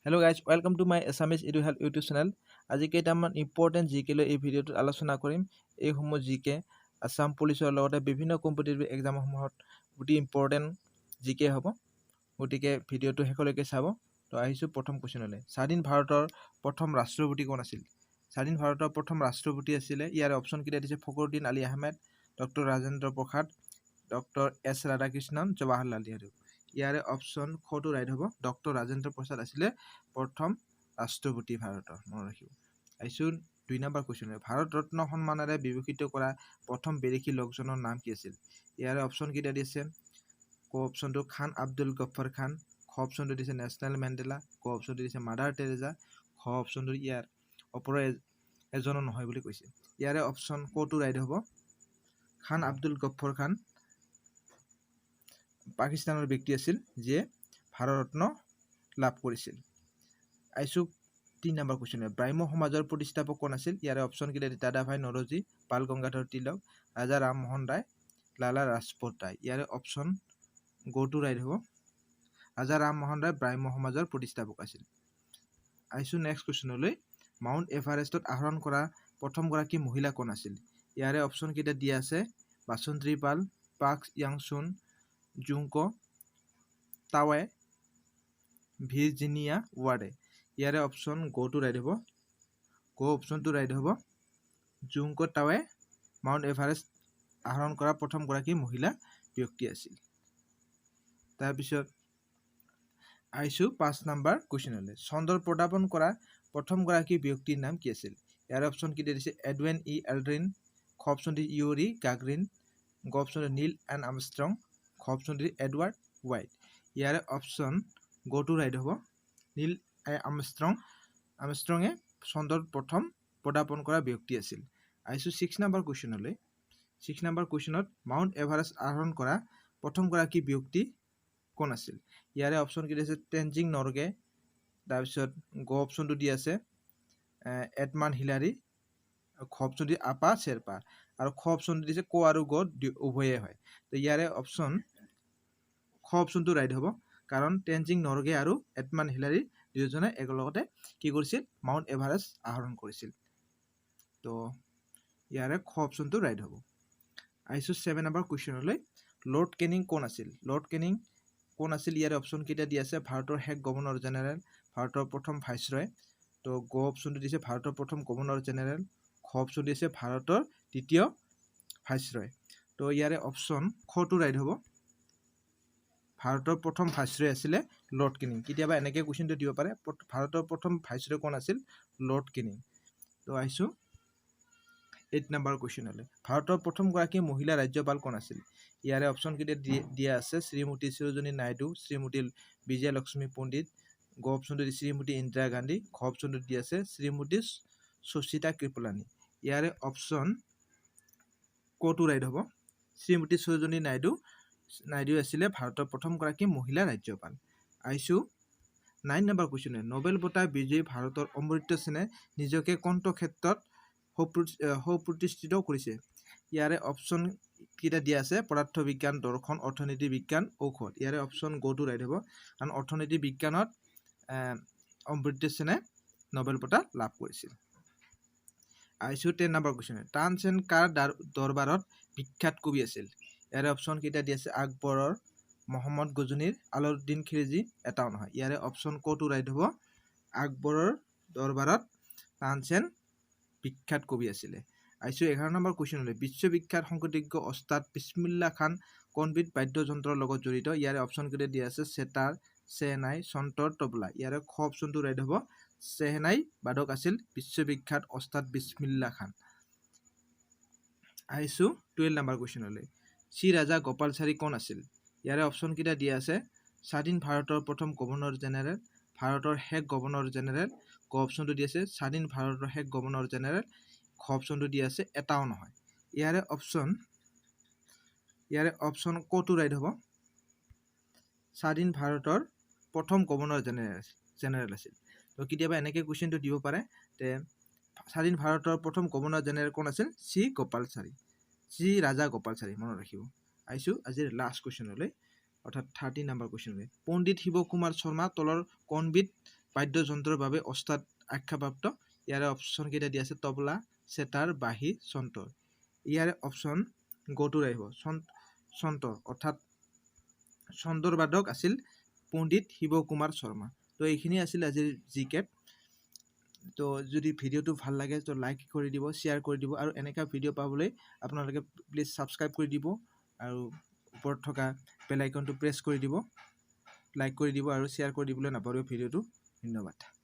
Hello guys, welcome to my Assamese YouTube channel. আজি কেইটামান important জিকে লৈ এই ভিডিঅ'টোত আলোচনা কৰিম। এই সমূহ জিকে আসাম পুলিচৰ লগতে বিভিন্ন কম্পিটিটিভ এক্সামসমূহত অতি ইম্পৰ্টেণ্ট জিকে হ'ব। গতিকে ভিডিঅ'টো শেষলৈকে চাব। তো আহিছোঁ প্ৰথম কুৱেশ্যনলৈ। স্বাধীন ভাৰতৰ প্ৰথম ৰাষ্ট্ৰপতি কোন আছিল? স্বাধীন ভাৰতৰ প্ৰথম ৰাষ্ট্ৰপতি আছিলে, ইয়াৰ অপশ্যন কেইটা দিছে: Fakhruddin Ali Ahmed, doctor Rajendra Prasad, doctor S Radhakrishnan, Jawaharlal Nehru. ইয়াৰে অপশ্যন খটো ৰাইট হ'ব। ডক্টৰ ৰাজেন্দ্ৰ প্ৰসাদ আছিলে প্ৰথম ৰাষ্ট্ৰপতি ভাৰতৰ, মনত ৰাখিব। আহিছোঁ 2 নম্বৰ কুৱেশ্যন। ভাৰত ৰত্ন সন্মানেৰে বিভূষিত কৰা প্ৰথম বিদেশী লোকজনৰ নাম কি আছিল? ইয়াৰে অপশ্যন কেইটা দিছে: ক অপশ্যনটো খান আব্দুল গফ্ফৰ খান, খ অপশ্যনটো দিছে নেশ্যনেল মেণ্ডেলা, ক অপশ্যনটো দিছে মাদাৰ টেৰেজা, খ অপশ্যনটো ইয়াৰ ওপৰৰ এজনো নহয় বুলি কৈছে। ইয়াৰে অপশ্যন কটো ৰাইট হ'ব। খান আব্দুল গফ্ফৰ খান পাকিস্তানৰ ব্যক্তি আছিল যিয়ে ভাৰত ৰত্ন লাভ কৰিছিল। আহিছোঁ 3 নম্বৰ কুৱেশ্যন। ব্ৰাহ্ম সমাজৰ প্ৰতিষ্ঠাপক কোন আছিল? ইয়াৰে অপশ্যন কেইটা: দাদাভাই নৰজী, বাল গংগাধৰ তিলক, ৰাজা ৰামমোহন ৰায়, লালা ৰাজপথ ৰায়। ইয়াৰে অপশ্যন গটো ৰাইট হ'ব। ৰাজা ৰামমোহন ৰায় ব্ৰাহ্ম সমাজৰ প্ৰতিষ্ঠাপক আছিল। আহিছোঁ নেক্সট কুৱেশ্যনলৈ। মাউণ্ট এভাৰেষ্টত আৰোহণ কৰা প্ৰথমগৰাকী মহিলা কোন আছিল? ইয়াৰে অপশ্যন কেইটা দিয়া আছে: বাসন্তী পাল, পাক য়াংচুন, জুংকো টাৱে, ভিৰ্জিনিয়া ৱাৰ্ডে। ইয়াৰে অপশ্যন গটো ৰাইট হ'ব। গ অপশ্যনটো ৰাইট হ'ব। জুংকো টাৱে মাউণ্ট এভাৰেষ্ট আৰোহণ কৰা প্ৰথমগৰাকী মহিলা ব্যক্তি আছিল। তাৰপিছত আহিছোঁ 5 নম্বৰ কুৱেশ্যনলৈ। চন্দ্ৰ প্ৰদাপন কৰা প্ৰথমগৰাকী ব্যক্তিৰ নাম কি আছিল? ইয়াৰ অপশ্যন কেইটা দিছে: এডৱেন ই এলড্ৰিন, খ অপশ্যনটো ইউৰি গাগৰিন, গ অপশ্যনটো নীল এণ্ড আৰ্মষ্ট্ৰং, খ অপশ্যনটো এডৱাৰ্ড হোৱাইট। ইয়াৰে অপশ্যন গটো ৰাইট হ'ব। নীল আৰ্মষ্ট্ৰঙে চন্দ্ৰত প্ৰথম প্ৰদাপন কৰা ব্যক্তি আছিল। আহিছোঁ 6 নম্বৰ কুৱেশ্যনলৈ। 6 নম্বৰ কুৱেশ্যনত মাউণ্ট এভাৰেষ্ট আৰোহণ কৰা প্ৰথমগৰাকী ব্যক্তি কোন আছিল? ইয়াৰে অপশ্যন কেইটা আছে: টেনজিং নৰগে, তাৰপিছত গ অপশ্যনটো দি আছে এডমাণ্ড হিলাৰী, খ অপশ্যনটো আপা শ্বেৰপা, আৰু খ অপশ্যনটো দিছে ক আৰু গ উভয়ে হয়। তো ইয়াৰে অপশ্যন খ অপশ্যনটো ৰাইট হ'ব, কাৰণ টেনজিং নৰগে আৰু এডমাণ্ড হিলাৰী দুয়োজনে একেলগতে কি কৰিছিল? মাউণ্ট এভাৰেষ্ট আৰোহণ কৰিছিল। তো ইয়াৰে খ অপশ্যনটো ৰাইট হ'ব। আহিছোঁ 7 নম্বৰ কুৱেশ্যনলৈ। লৰ্ড কেনিং কোন আছিল? লৰ্ড কেনিং কোন আছিল? ইয়াৰে অপশ্যন কেইটা দিয়া আছে: ভাৰতৰ শেষ গভৰ্ণৰ জেনেৰেল, ভাৰতৰ প্ৰথম ভাইচৰয়। তো গ অপশ্যনটো দিছে ভাৰতৰ প্ৰথম গভৰ্ণৰ জেনেৰেল, খ অপশ্যন দিছে ভাৰতৰ দ্বিতীয় ভাইচৰয়। তো ইয়াৰে অপশ্যন খটো ৰাইট হ'ব। ভাৰতৰ প্ৰথম ভাইচৰয় আছিলে লৰ্ড কেনিং। কেতিয়াবা এনেকৈ কুৱেশ্যনটো দিব পাৰে, ভাৰতৰ প্ৰথম ভাইচৰয় কোন আছিল? Lord Canning. তো আহিছোঁ 8 নম্বৰ কুৱেশ্যনলৈ। ভাৰতৰ প্ৰথমগৰাকী মহিলা ৰাজ্যপাল কোন আছিল? ইয়াৰে অপশ্যন কেইটা দিয়া আছে: শ্ৰীমতী সৰোজিনী নাইডু, শ্ৰীমতী বিজয়া লক্ষ্মী পণ্ডিত, গ অপশ্যনটো দি শ্ৰীমতী ইন্দিৰা গান্ধী, খ অপশ্যনটো দি আছে শ্ৰীমতী সুচিতা কৃপলানী। ইয়াৰে অপশ্যন কটো ৰাইট হ'ব। শ্ৰীমতী সৰোজিনী নাইডু আছিলে ভাৰতৰ প্ৰথমগৰাকী মহিলা ৰাজ্যপাল। আহিছোঁ 9 নম্বৰ কুৱেশ্যন। নোবেল বঁটা বিজয়ী ভাৰতৰ অমৰ্ত্য সেনে নিজকে কোনটো ক্ষেত্ৰত সুপ্ৰতিষ্ঠিত কৰিছে? ইয়াৰে অপশ্যন কেইটা দিয়া আছে: পদাৰ্থ বিজ্ঞান, দৰ্শন, অৰ্থনীতি বিজ্ঞান, ঔষধ। ইয়াৰে অপশ্যন গটো ৰাইট হ'ব, কাৰণ অৰ্থনীতি বিজ্ঞানত অমৰ্ত্য সেনে নোবেল বঁটা লাভ কৰিছিল। আহিছোঁ 10 নম্বৰ কুৱেশ্যন। তানসেন কাৰ দৰবাৰত বিখ্যাত কবি আছিল? ইয়াৰে অপশ্যন কেইটা দিয়া আছে: আকবৰৰ, মহম্মদ গজনীৰ, আলাউদ্দিন খিলজী, এটাও নহয়। ইয়াৰে অপশ্যন কটো ৰাইট হ'ব। আকবৰৰ দৰবাৰত তানসেন বিখ্যাত কবি আছিলে। আহিছোঁ 11 নম্বৰ কুৱেশ্যনলৈ। বিশ্ববিখ্যাত সংগীতজ্ঞ ওস্তাদ বিছমিল্লা খান কোনবিধ বাদ্যযন্ত্ৰৰ লগত জড়িত? ইয়াৰে অপশ্যন কেইটা দিয়া আছে: সেতাৰ, চেহনাই, চন্তৰ, তবলা। ইয়াৰে খ অপশ্যনটো ৰাইট হ'ব। চেহনাই বাদক আছিল বিশ্ববিখ্যাত ওস্তাদ বিছমিল্লা খান। আহিছোঁ 12 নম্বৰ কুৱেশ্যনলৈ। শ্ৰী ৰাজা গোপালচাৰী কোন আছিল? ইয়াৰে অপশ্যন কেইটা দিয়া আছে: স্বাধীন ভাৰতৰ প্ৰথম গভৰ্ণৰ জেনেৰেল, ভাৰতৰ শেষ গভৰ্ণৰ জেনেৰেল, ক অপশ্যনটো দি আছে স্বাধীন ভাৰতৰ শেষ গভৰ্ণৰ জেনেৰেল, খ অপশ্যনটো দি আছে এটাও নহয়। ইয়াৰে অপশ্যন কটো ৰাইট হ'ব। স্বাধীন ভাৰতৰ প্ৰথম গভৰ্ণৰ জেনেৰেল আছিল। তো কেতিয়াবা এনেকৈ কুৱেশ্যনটো দিব পাৰে যে স্বাধীন ভাৰতৰ প্ৰথম গভৰ্ণৰ জেনেৰেল কোন আছিল? শ্ৰী ৰাজা গোপালচাৰী, মনত ৰাখিব। আহিছোঁ আজিৰ লাষ্ট কুৱেশ্যনলৈ, অৰ্থাৎ 13 নম্বৰ কুৱেশ্যনলৈ। পণ্ডিত শিৱ কুমাৰ শৰ্মা তলৰ কোনবিধ বাদ্যযন্ত্ৰৰ বাবে ওস্তাদ আখ্যাপ্ৰাপ্ত ইয়াৰে অপশ্যন কেইটা দিয়া আছে তবলা সেতাৰ বাঁহী চন্তৰ ইয়াৰে অপশ্যন গটোৰ আহিব চন্তৰ অৰ্থাৎ চন্দ্ৰৰ বাদক আছিল পণ্ডিত শিৱ কুমাৰ শৰ্মা তো এইখিনি আছিল আজিৰ জিকেট তো যদি ভিডিঅ'টো ভাল লাগে তো লাইক কৰি দিব শ্বেয়াৰ কৰি দিব আৰু এনেকা ভিডিঅ' পাবলৈ আপোনালোকে প্লিজ ছাবস্ক্ৰাইব কৰি দিব আৰু ওপৰত থকা বেল আইকনটো প্ৰেছ কৰি দিব লাইক কৰি দিব আৰু শ্বেয়াৰ কৰি দিবলৈ নাপাহৰিব ভিডিঅ'টো ধন্যবাদ